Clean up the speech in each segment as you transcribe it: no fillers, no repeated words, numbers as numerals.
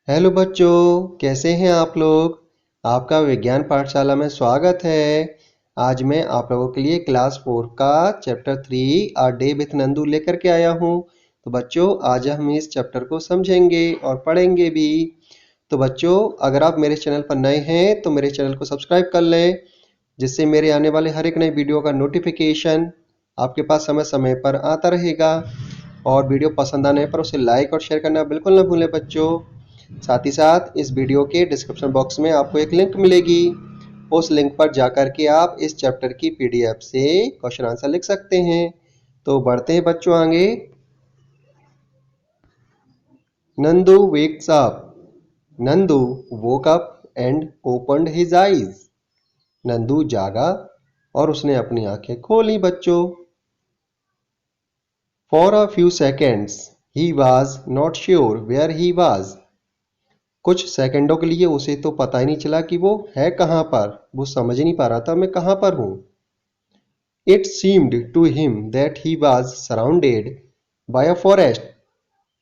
Hello बच्चों, कैसे हैं आप लोग। आपका विज्ञान पाठशाला में स्वागत है। आज मैं आप लोगों के लिए क्लास 4 का chapter 3 a day with Nandu लेकर के आया हूं। तो बच्चों, आज हम इस चैप्टर को समझेंगे और पढ़ेंगे भी। तो बच्चों, अगर आप मेरे चैनल पर नए हैं तो मेरे चैनल को सब्सक्राइब कर लें, जिससे मेरे आने वाले हर एक नए वीडियो का नोटिफिकेशन आपके पास समय समय पर आता रहेगा। और वीडियो पसंद आने पर उसे लाइक और शेयर करना बिल्कुल ना भूलें बच्चों। साथ ही साथ इस वीडियो के डिस्क्रिप्शन बॉक्स में आपको एक लिंक मिलेगी। उस लिंक पर जाकर के आप इस चैप्टर की पीडीएफ से क्वेश्चन आंसर लिख सकते हैं। तो बढ़ते हैं बच्चों आगे। Nandu wakes up. Nandu woke up and opened his eyes. Nandu जागा और उसने अपनी आंखें खोली बच्चों। For a few seconds he was not sure where he was. कुछ सेकंडों के लिए उसे तो पता ही नहीं चला कि वो है कहां पर। वो समझ ही नहीं पा रहा था मैं कहां पर हूं। It seemed to him that he was surrounded by a forest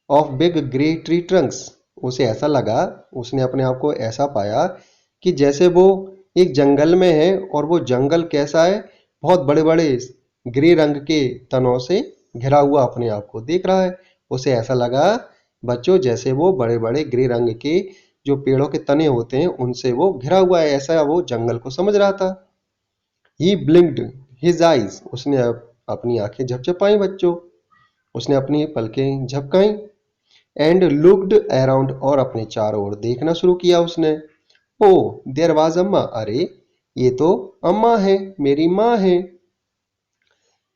of big grey tree trunks. उसे ऐसा लगा, उसने अपने आप को ऐसा पाया कि जैसे वो एक जंगल में है और वो जंगल कैसा है, बहुत बड़े बड़े ग्रे रंग के तनों से घिरा हुआ अपने आप को देख रहा है। उसे ऐसा लगा बच्चों जैसे वो बड़े बड़े ग्रे रंग के जो पेड़ों के तने होते हैं उनसे वो घिरा हुआ है, ऐसा वो जंगल को समझ रहा था। He blinked his eyes. उसने अपनी आंखें झपझपाई बच्चों। उसने अपनी पलकें झपकाई। एंड लुक्ड अराउंड और अपने चारों ओर देखना शुरू किया उसने। ओ देयर वाज अम्मा, अरे ये तो अम्मा है, मेरी माँ है।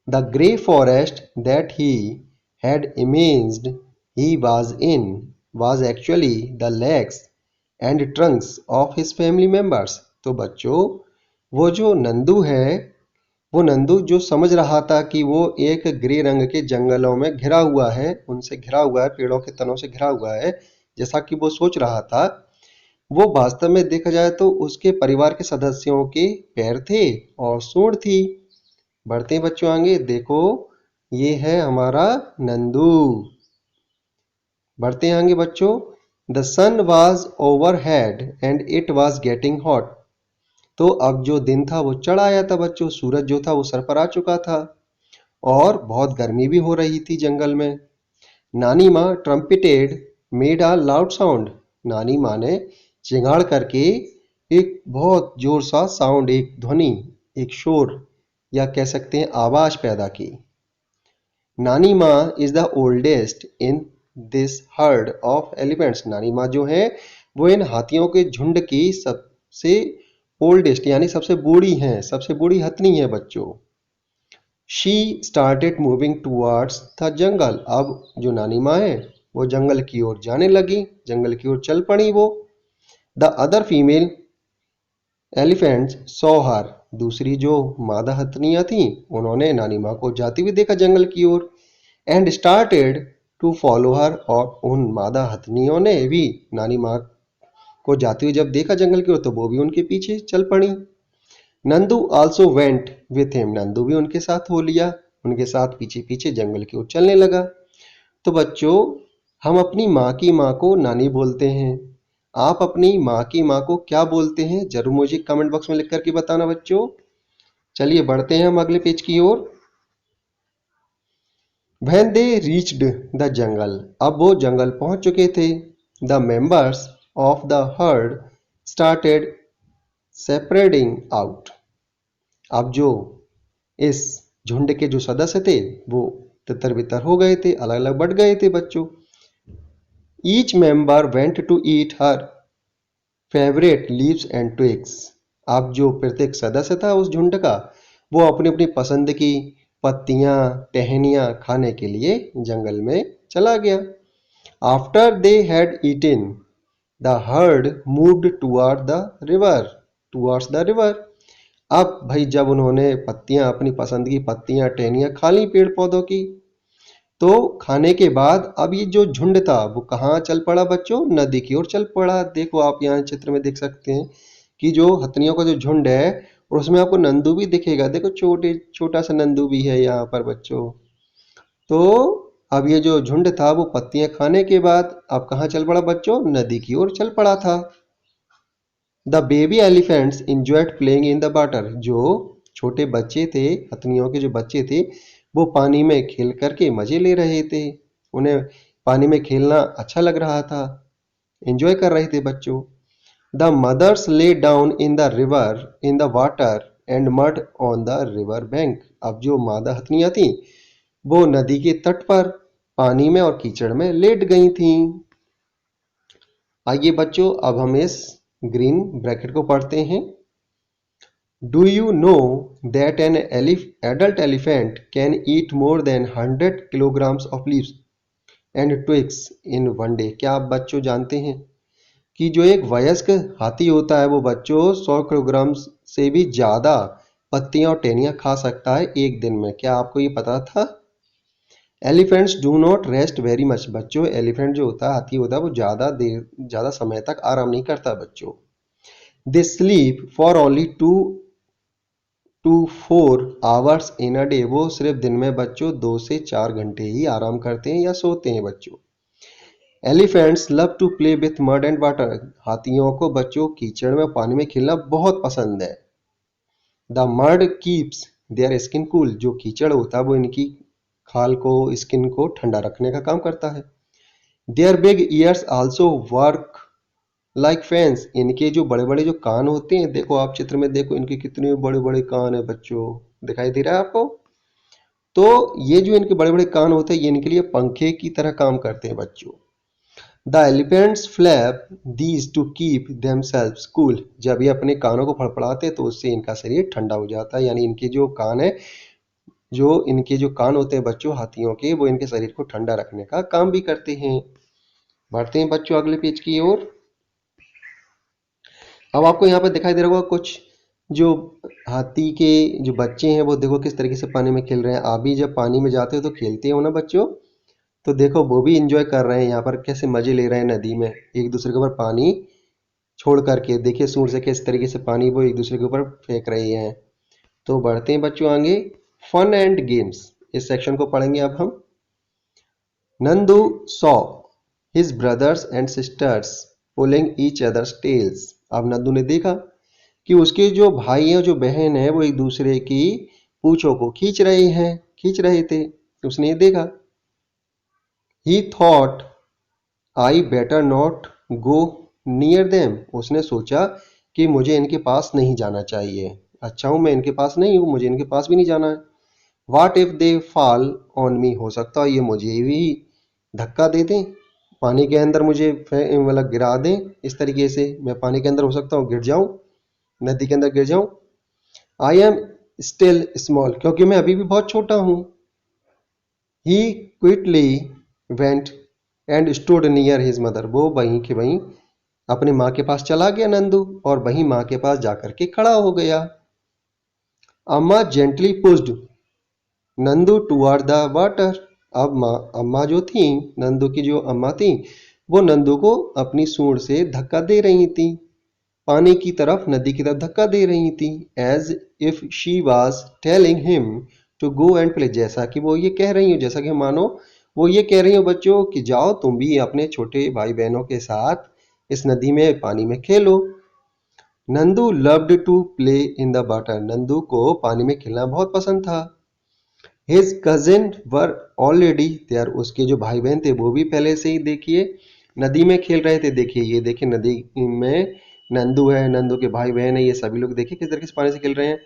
The grey forest that he had imagined he was in was actually the legs and trunks of his family members. तो बच्चों, वो जो नंदू है, वो नंदू जो समझ रहा था कि वो एक ग्रे रंग के जंगलों में घिरा हुआ है, उनसे घिरा हुआ है, पेड़ों के तनों से घिरा हुआ है, जैसा कि वो सोच रहा था, वो वास्तव में देखा जाए तो उसके परिवार के सदस्यों के पैर थे और सूंड थी। बढ़ते हैं बच्चों आगे। देखो, ये है हमारा नंदू। बढ़ते हैं आगे बच्चों। The sun was overhead and it was getting hot. तो अब जो दिन था वो चढ़ आया था बच्चों, सूरज जो था वो सर पर आ चुका था और बहुत गर्मी भी हो रही थी जंगल में। नानी माँ ट्रम्पिटेड मेड अ लाउड साउंड। नानी माँ ने चिंगाड़ करके एक बहुत जोर सा साउंड, एक ध्वनि, एक शोर या कह सकते हैं आवाज पैदा की। नानी माँ is the oldest in this heard of elephants. नानी माँ जो है वो इन हाथियों के झुंड की सबसे ओल्डेस्ट यानी सबसे बूढ़ी हैं, सबसे बूढ़ी हथनी है बच्चों। She started moving towards the jungle. अब जो नानी माँ है वो जंगल की ओर जाने लगी, जंगल की ओर चल पड़ी वो। The other female elephants saw her. दूसरी जो मादा हथनियां थी उन्होंने नानी माँ को जाती हुई देखा जंगल की ओर। And started to follow her. और उन मादा हथनियों ने भी नानी माँ को जाती हुई जब देखा जंगल की ओर तो वो भी उनके पीछे चल पड़ी। Nandu also went with him. Nandu भी उनके साथ हो लिया, उनके साथ पीछे पीछे जंगल की ओर चलने लगा। तो बच्चों, हम अपनी माँ की माँ को नानी बोलते हैं। आप अपनी माँ की माँ को क्या बोलते हैं जरूर मुझे कमेंट बॉक्स में लिख करके बताना बच्चों। चलिए बढ़ते हैं हम अगले पेज की ओर। When they reached the jungle, अब वो जंगल पहुंच चुके थे। The members of the herd started separating out. अब जो इस झुंड के जो सदस्य थे वो तितर बितर हो गए थे, अलग अलग बढ़ गए थे बच्चों। Each member went to eat her favourite leaves and twigs. अब जो प्रत्येक सदस्य था उस झुंड का वो अपनी अपनी पसंद की पत्तियां, टहनियां खाने के लिए जंगल में चला गया। After they had eaten the herd moved towards the river. अब भाई जब उन्होंने पत्तियां, अपनी पसंद की पत्तियां, टहनियां खा ली पेड़ पौधों की, तो खाने के बाद अब ये जो झुंड था वो कहाँ चल पड़ा बच्चों, नदी की ओर चल पड़ा। देखो आप यहाँ चित्र में देख सकते हैं कि जो हथनियों का जो झुंड है और उसमें आपको नंदू भी दिखेगा। देखो छोटा सा नंदू भी है यहाँ पर बच्चों। तो अब ये जो झुंड था वो पत्तियां खाने के बाद अब कहाँ चल पड़ा बच्चों? नदी की ओर चल पड़ा था। The baby elephants enjoyed playing in the water. जो छोटे बच्चे थे, हथनियों के जो बच्चे थे, वो पानी में खेल करके मजे ले रहे थे। उन्हें पानी में खेलना अच्छा लग रहा था, एंजॉय कर रहे थे बच्चों। The mothers lay down in the river in the water and mud on the river bank. अब जो मादा हथनियां थी वो नदी के तट पर पानी में और कीचड़ में लेट गई थीं। आइए बच्चों, अब हम इस ग्रीन ब्रैकेट को पढ़ते हैं। Do you know that an adult elephant can eat more than 100 kilograms of leaves and twigs in one day. क्या आप बच्चों जानते हैं कि जो एक वयस्क हाथी होता है वो बच्चों 100 किलोग्राम से भी ज्यादा पत्तियां और टहनियां खा सकता है एक दिन में? क्या आपको ये पता था? Elephants do not rest very much. बच्चों एलिफेंट जो होता है, हाथी होता है, वो ज्यादा समय तक आराम नहीं करता बच्चों। They sleep for only 2 to 4 hours in a day. वो सिर्फ दिन में बच्चों 2 से 4 घंटे ही आराम करते हैं या सोते हैं बच्चों। Elephants love to play with mud and water. हाथियों को बच्चों कीचड़ में पानी में खेलना बहुत पसंद है। The mud keeps their skin cool. जो कीचड़ होता है वो इनकी खाल को, स्किन को ठंडा रखने का काम करता है। Their big ears also work like fans. इनके जो बड़े बड़े जो कान होते हैं, देखो आप चित्र में देखो, इनके कितने बड़े बड़े कान है बच्चों, दिखाई दे रहा है आपको? तो ये जो इनके बड़े बड़े कान होते हैं ये इनके लिए पंखे की तरह काम करते हैं बच्चों। The elephants flap these two keep themselves cool. जब ये अपने कानों को फड़फड़ाते हैं तो उससे इनका शरीर ठंडा हो जाता है। यानी इनके जो कान है, जो इनके जो कान होते हैं बच्चों हाथियों के, वो इनके शरीर को ठंडा रखने का काम भी करते हैं। बढ़ते हैं बच्चों अगले पेज की ओर। अब आपको यहाँ पे दिखाई दे रहा होगा कुछ जो हाथी के जो बच्चे हैं वो देखो किस तरीके से पानी में खेल रहे हैं। आप भी जब पानी में जाते हो तो खेलते हो ना बच्चों, तो देखो वो भी इंजॉय कर रहे हैं, यहाँ पर कैसे मजे ले रहे हैं नदी में, एक दूसरे के ऊपर पानी छोड़ करके। देखिए सूर से किस तरीके से पानी वो एक दूसरे के ऊपर फेंक रहे हैं। तो बढ़ते हैं बच्चों आगे। फन एंड गेम्स, इस सेक्शन को पढ़ेंगे अब हम। Nandu saw his brothers and sisters pulling each others tails. अब नंदू ने देखा कि उसके जो भाई हैं जो बहन है वो एक दूसरे की पूंछों को खींच रहे थे। उसने ये देखा। ही thought I better not go near them. उसने सोचा कि मुझे इनके पास नहीं जाना चाहिए। अच्छा हूं मैं इनके पास नहीं हूं, मुझे इनके पास भी नहीं जाना है। What if they fall on me. हो सकता है ये मुझे भी धक्का दे दें, पानी के अंदर मुझे मतलब गिरा दें। इस तरीके से मैं पानी के अंदर हो सकता हूँ गिर जाऊं, नदी के अंदर गिर जाऊं। आई एम स्टिल स्मॉल, क्योंकि मैं अभी भी बहुत छोटा हूं। He quickly went and stood near his mother. वो वहीं के वहीं अपनी माँ के पास चला गया नंदू, और वहीं माँ के पास जाकर के खड़ा हो गया। अम्मा gently pushed Nandu toward the water. अब अम्मा जो थी, नंदू की जो अम्मा थी, वो नंदू को अपनी सूंड से धक्का दे रही थी, पानी की तरफ, नदी की तरफ धक्का दे रही थी। As if she was telling him to go and play. जैसा कि वो ये कह रही हो, जैसा कि मानो वो ये कह रही हो बच्चों कि जाओ तुम भी अपने छोटे भाई बहनों के साथ इस नदी में पानी में खेलो। Nandu loved to play in the water. Nandu को पानी में खेलना बहुत पसंद था। His cousin were already there. उसके जो भाई बहन थे वो भी पहले से ही देखिए नदी में खेल रहे थे। देखिए ये देखिए नदी में नंदू है, नंदू के भाई बहन है, ये सभी लोग देखिए किस तरीके से पानी से खेल रहे हैं।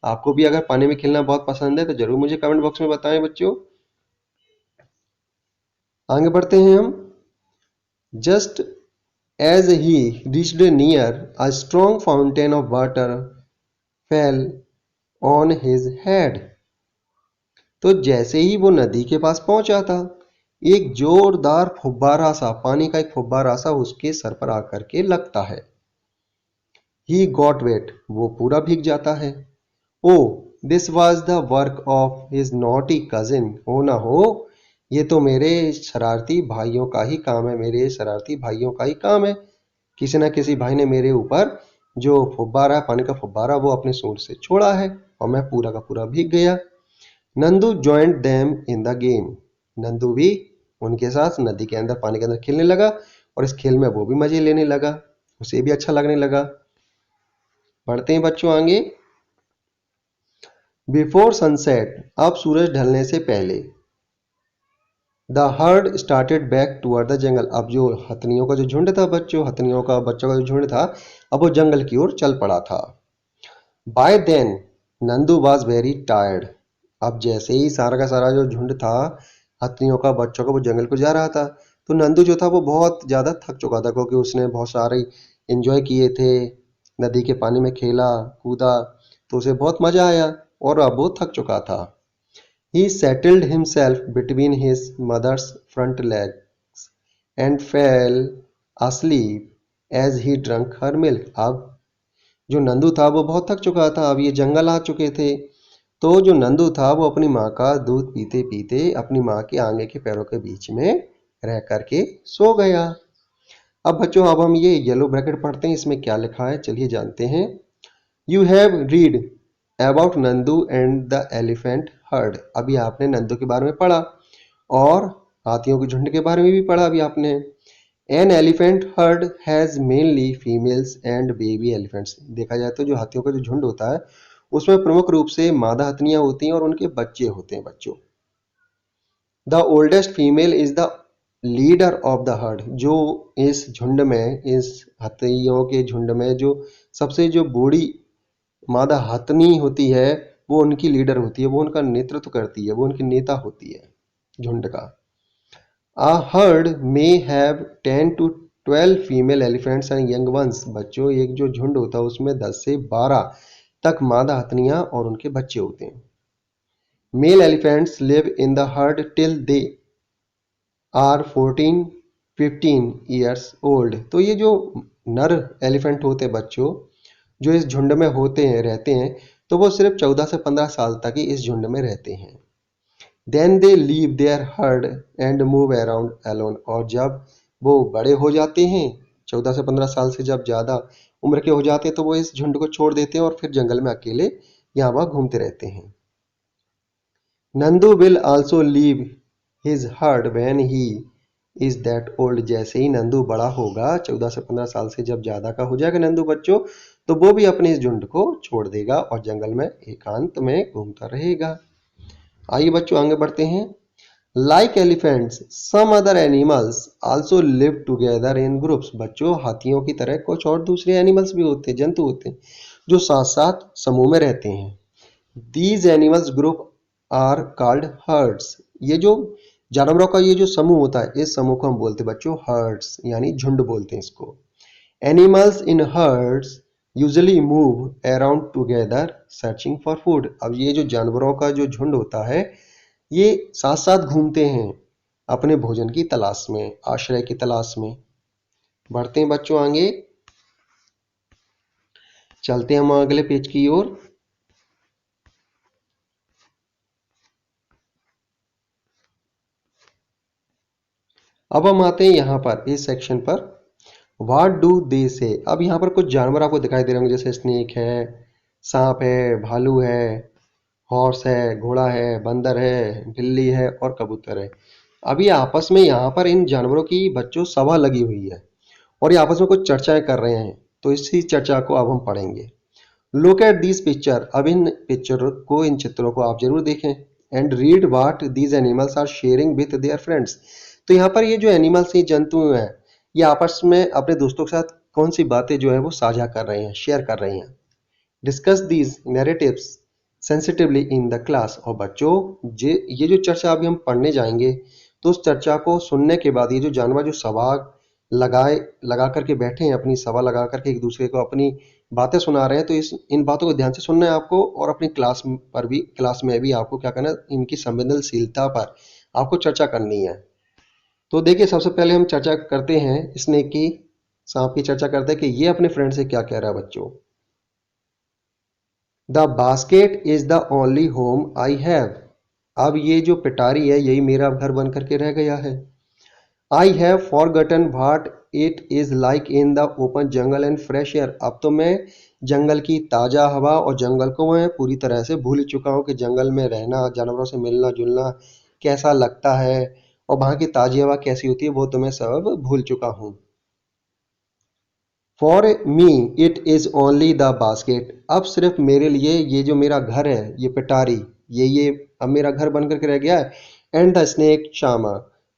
आपको भी अगर पानी में खेलना बहुत पसंद है तो जरूर मुझे कमेंट बॉक्स में बताएं बच्चों। आगे बढ़ते हैं हम। Just as he reached near, a strong fountain of water fell on his head। तो जैसे ही वो नदी के पास पहुंचा था, एक जोरदार फुब्बारा सा, पानी का एक फुब्बारा सा उसके सर पर आकर के लगता है। He got wet. वो पूरा भीग जाता है। Oh this was the work of his naughty cousin. हो ना हो, ये तो मेरे शरारती भाइयों का ही काम है, मेरे शरारती भाइयों का ही काम है। किसी ना किसी भाई ने मेरे ऊपर जो फुब्बारा, पानी का फुब्बारा, वो अपने सूंड से छोड़ा है और मैं पूरा का पूरा भीग गया। Nandu joint them in the game. Nandu भी उनके साथ नदी के अंदर, पानी के अंदर खेलने लगा और इस खेल में वो भी मजे लेने लगा, उसे भी अच्छा लगने लगा। पढ़ते हैं बच्चों आगे। बिफोर सनसेट, अब सूरज ढलने से पहले, the heard started back toward the jungle, अब जो हथनियों का जो झुंड था बच्चों, हथनियों का बच्चों का जो झुंड था, अब वो जंगल की ओर चल पड़ा था। By then Nandu was very tired, अब जैसे ही सारा का सारा जो झुंड था हथनियों का बच्चों का वो जंगल को जा रहा था, तो नंदू जो था वो बहुत ज़्यादा थक चुका था, क्योंकि उसने बहुत सारे एंजॉय किए थे, नदी के पानी में खेला कूदा, तो उसे बहुत मज़ा आया और अब वो थक चुका था। He settled himself between his mother's front legs and fell asleep as he drank her milk. अब जो नंदू था वो बहुत थक चुका था, अब ये जंगल आ चुके थे, तो जो नंदू था वो अपनी माँ का दूध पीते पीते अपनी माँ के आगे के पैरों के बीच में रह करके सो गया। अब बच्चों अब हम ये येलो ब्रैकेट पढ़ते हैं, इसमें क्या लिखा है चलिए जानते हैं। You have read about Nandu and the elephant heard, अभी आपने नंदू के बारे में पढ़ा और हाथियों के झुंड के बारे में भी पढ़ा अभी आपने। An elephant heard has mainly females and baby elephants, देखा जाए तो जो हाथियों का जो झुंड होता है उसमें प्रमुख रूप से मादा हथनियां होती हैं और उनके बच्चे होते हैं बच्चों। The oldest female is the leader of the heard, जो इस झुंड में, इस हथियों के झुंड में जो सबसे जो बूढ़ी मादा हथनी होती है वो उनकी लीडर होती है, वो उनका नेतृत्व करती है, वो उनकी नेता होती है झुंड का। A herd may have 10 to 12 female elephants and young ones, बच्चों एक जो झुंड होता है उसमें 10 से 12 तक मादा हथनियां और उनके बच्चे होते हैं। Male elephants live in the herd till they are 14-15 years old, तो ये जो नर एलिफेंट होते हैं बच्चों जो इस झुंड में होते हैं रहते हैं, तो वो सिर्फ 14 से 15 साल तक ही इस झुंड में रहते हैं। Then they leave their herd and move around alone, और जब वो बड़े हो जाते हैं 14 से 15 साल से जब ज़्यादा उम्र के हो जाते हैं तो वो इस झुंड को छोड़ देते हैं और फिर जंगल में अकेले यहाँ वहाँ घूमते रहते हैं। Nandu will also leave his heard when he is that old, जैसे ही नंदू बड़ा होगा 14 से 15 साल से जब ज़्यादा का हो जाएगा नंदू बच्चों, तो वो भी अपने इस झुंड को छोड़ देगा और जंगल में एकांत में घूमता रहेगा। आइए बच्चों आगे बढ़ते हैं। Like elephants some other animals also live together in groups, बच्चों हाथियों की तरह कुछ और दूसरे एनिमल्स भी होते हैं, जंतु होते हैं जो साथ साथ समूह में रहते हैं। These animals group are called herds, ये जो जानवरों का ये जो समूह होता है इस समूह को हम बोलते हैं बच्चों हर्ड्स, यानी झुंड बोलते हैं इसको। Animals in hertz usually move around together searching for food, अब ये जो जानवरों का जो झुंड होता है ये साथ साथ घूमते हैं अपने भोजन की तलाश में, आश्रय की तलाश में। बढ़ते हैं बच्चों आगे, चलते हैं हम अगले पेज की ओर। अब हम आते हैं यहाँ पर इस सेक्शन पर, व्हाट डू दे से, अब यहाँ पर कुछ जानवर आपको दिखाई दे रहे होंगे, जैसे स्नेक है, सांप है, भालू है, हॉर्स है, घोड़ा है, बंदर है, बिल्ली है और कबूतर है। अभी आपस में यहाँ पर इन जानवरों की बच्चों सभा लगी हुई है और ये आपस में कुछ चर्चाएं कर रहे हैं, तो इसी चर्चा को अब हम पढ़ेंगे। लुक एट दिस पिक्चर, अब इन पिक्चर को, इन चित्रों को आप जरूर देखें। And read what these animals are sharing with their friends, तो यहाँ पर ये जो एनिमल्स ये जंतु हैं ये आपस में अपने दोस्तों के साथ कौन सी बातें जो है वो साझा कर रहे हैं, शेयर कर रहे हैं। Discuss these narratives sensitively in the class, और बच्चों ये जो चर्चा अभी हम पढ़ने जाएंगे तो उस चर्चा को सुनने के बाद ये जो जानवर जो सभा लगा करके बैठे हैं, अपनी सभा लगा करके एक दूसरे को अपनी बातें सुना रहे हैं, तो इन बातों को ध्यान से सुनना है आपको और अपनी क्लास में भी आपको क्या करना है, इनकी संवेदनशीलता पर आपको चर्चा करनी है। तो देखिए सबसे पहले हम चर्चा करते हैं स्नेक की, सांप की चर्चा करते हैं कि ये अपने फ्रेंड से क्या कह रहा है बच्चों। The basket is the only home I have, अब ये जो पिटारी है यही मेरा घर बन करके रह गया है। I have forgotten what it is like in the open jungle and fresh air, अब तो मैं जंगल की ताज़ा हवा और जंगल को मैं पूरी तरह से भूल चुका हूँ कि जंगल में रहना, जानवरों से मिलना जुलना कैसा लगता है और वहां की ताजी हवा कैसी होती है वो तो मैं सब भूल चुका हूं। For me it is only the basket. अब सिर्फ मेरे लिए ये जो मेरा घर है, ये पिटारी, ये अब मेरा घर बन करके रह गया है। एंड द स्नेक शामा,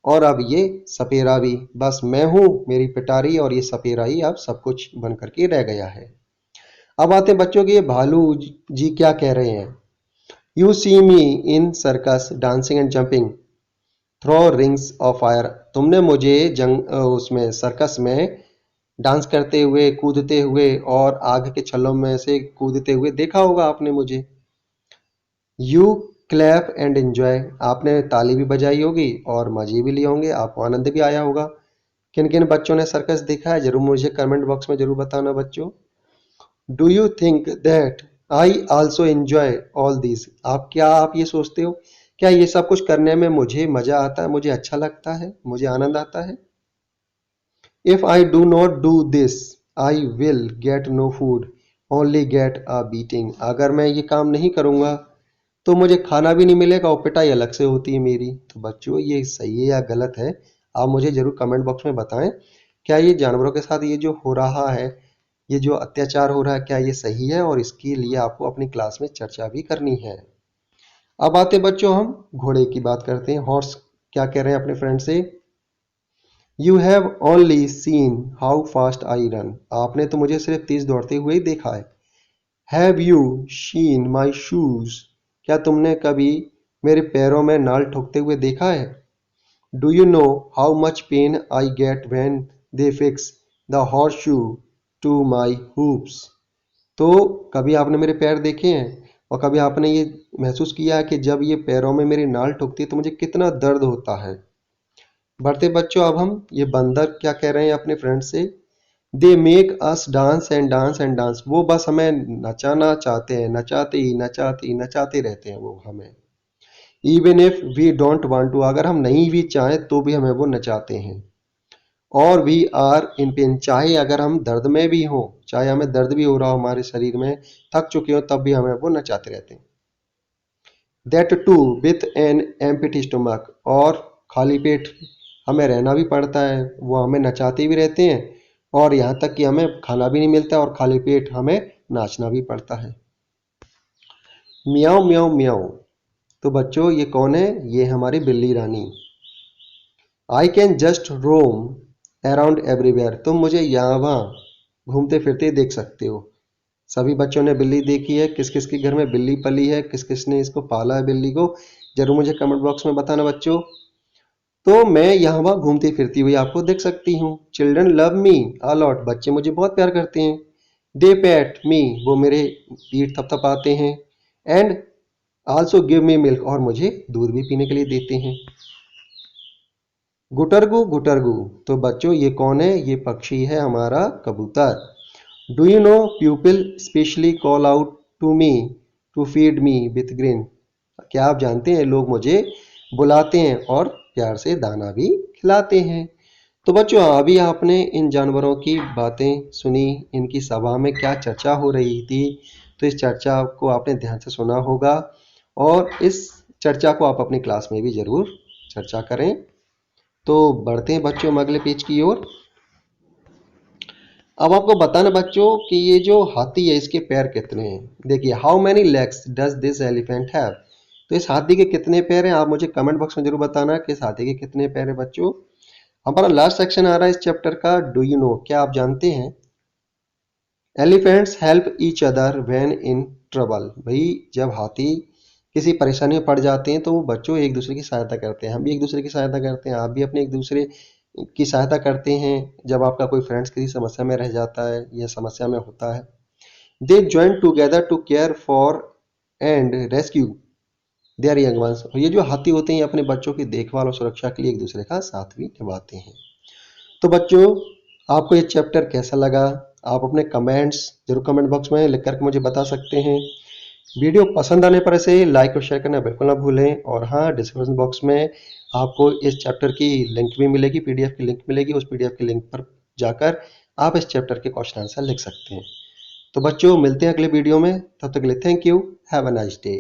और अब ये सपेरा भी। बस मैं हूं, मेरी पिटारी और ये सपेरा ही अब सब कुछ बन करके रह गया है। अब आते हैं बच्चों के, ये भालू जी क्या कह रहे हैं। You see me in circus dancing and jumping through rings of fire. तुमने मुझे उसमें सर्कस में डांस करते हुए, कूदते हुए और आग के छल्लों में से कूदते हुए देखा होगा आपने मुझे। यू क्लैप एंड एंजॉय, आपने ताली भी बजाई होगी और मजे भी लिए होंगे, आपको आनंद भी आया होगा। किन किन बच्चों ने सर्कस देखा है जरूर मुझे कमेंट बॉक्स में जरूर बताना बच्चों। Do you think that I also enjoy all this, आप ये सोचते हो क्या ये सब कुछ करने में मुझे मजा आता है, मुझे अच्छा लगता है, मुझे आनंद आता है। If I do not do this I will get no food only get a beating. अगर मैं ये काम नहीं करूंगा तो मुझे खाना भी नहीं मिलेगा और पिटाई अलग से होती है मेरी। तो बच्चों ये सही है या गलत है, आप मुझे जरूर कमेंट बॉक्स में बताएं। क्या ये जानवरों के साथ ये जो हो रहा है, ये जो अत्याचार हो रहा है, क्या ये सही है, और इसके लिए आपको अपनी क्लास में चर्चा भी करनी है। अब आते बच्चों हम घोड़े की बात करते हैं। हॉर्स क्या कह रहे हैं अपने फ्रेंड से। You have only seen how fast I run, आपने तो मुझे सिर्फ तेज दौड़ते हुए ही देखा है। Have you seen my shoes, क्या तुमने कभी मेरे पैरों में नाल ठोकते हुए देखा है। Do you know how much pain I get when they fix the horse shoe to my hoofs, तो कभी आपने मेरे पैर देखे हैं और कभी आपने ये महसूस किया है कि जब ये पैरों में मेरी नाल ठुकती है तो मुझे कितना दर्द होता है। बढ़ते बच्चों, अब हम ये बंदर क्या कह रहे हैं अपने फ्रेंड से। They make us dance and dance and dance, वो बस हमें नचाना चाहते हैं, नचाते ही नचाते ही नचाते रहते हैं वो हमें। Even if we don't want to, अगर हम नहीं भी चाहें तो भी हमें वो नचाते हैं। और वी आर इन पेन, चाहे अगर हम दर्द में भी हों, चाहे हमें दर्द भी हो रहा हो हमारे शरीर में, थक चुके हो, तब भी हमें वो नचाते रहते हैं। That too with an empty stomach, और खाली पेट हमें रहना भी पड़ता है, वो हमें नचाते भी रहते हैं और यहाँ तक कि हमें खाना भी नहीं मिलता और खाली पेट हमें नाचना भी पड़ता है। म्याऊं म्याऊं म्याऊं, तो बच्चों ये कौन है, ये हमारी बिल्ली रानी। I can just roam around everywhere, तुम मुझे यहाँ वहाँ घूमते फिरते देख सकते हो। सभी बच्चों ने बिल्ली देखी है, किस किस के घर में बिल्ली पली है, किस किस ने इसको पाला है बिल्ली को, जरूर मुझे कमेंट बॉक्स में बताना बच्चों। तो मैं यहाँ वहाँ घूमती फिरती हुई आपको देख सकती हूँ। Children love me a lot, बच्चे मुझे बहुत प्यार करते हैं। दे पैट मी, वो मेरे पीठ थपथपाते हैं। And also give me milk, और मुझे दूध भी पीने के लिए देते हैं। गुटरगु गुटरगु, तो बच्चों ये कौन है, ये पक्षी है हमारा कबूतर। Do you know people specially call out to me to feed me with green, क्या आप जानते हैं लोग मुझे बुलाते हैं और प्यार से दाना भी खिलाते हैं। तो बच्चों अभी आपने इन जानवरों की बातें सुनी, इनकी सभा में क्या चर्चा हो रही थी, तो इस चर्चा को आपने ध्यान से सुना होगा और इस चर्चा को आप अपनी क्लास में भी जरूर चर्चा करें। तो बढ़ते हैं बच्चों हम अगले पेज की ओर। अब आपको बताना बच्चों कि ये जो हाथी है इसके पैर कितने हैं। देखिए, how many legs does this elephant have, तो इस हाथी के कितने पैर हैं, आप मुझे कमेंट बॉक्स में जरूर बताना कि इस हाथी के कितने पैर हैं बच्चों। हमारा लास्ट सेक्शन आ रहा है इस चैप्टर का, डू यू नो, क्या आप जानते हैं। Elephants help each other when in trouble, भाई जब हाथी किसी परेशानी में पड़ जाते हैं तो वो बच्चों एक दूसरे की सहायता करते हैं, हम भी एक दूसरे की सहायता करते हैं, आप भी अपने एक दूसरे की सहायता करते हैं। जब आपका कोई फ्रेंड्स किसी समस्या में रह जाता है या समस्या में होता है, they join together to care for and rescue their young ones, और ये जो हाथी होते हैं अपने बच्चों की देखभाल और सुरक्षा के लिए एक दूसरे का साथ भी निभाते हैं। तो बच्चों आपको ये चैप्टर कैसा लगा, आप अपने कमेंट्स जरूर कमेंट बॉक्स में लिख करके मुझे बता सकते हैं। वीडियो पसंद आने पर इसे लाइक और शेयर करना बिल्कुल ना भूलें, और हाँ, डिस्क्रिप्शन बॉक्स में आपको इस चैप्टर की लिंक भी मिलेगी, पीडीएफ की लिंक मिलेगी, उस पीडीएफ की लिंक पर जाकर आप इस चैप्टर के क्वेश्चन आंसर लिख सकते हैं। तो बच्चों मिलते हैं अगले वीडियो में, तब तक के लिए thank you, have a nice day.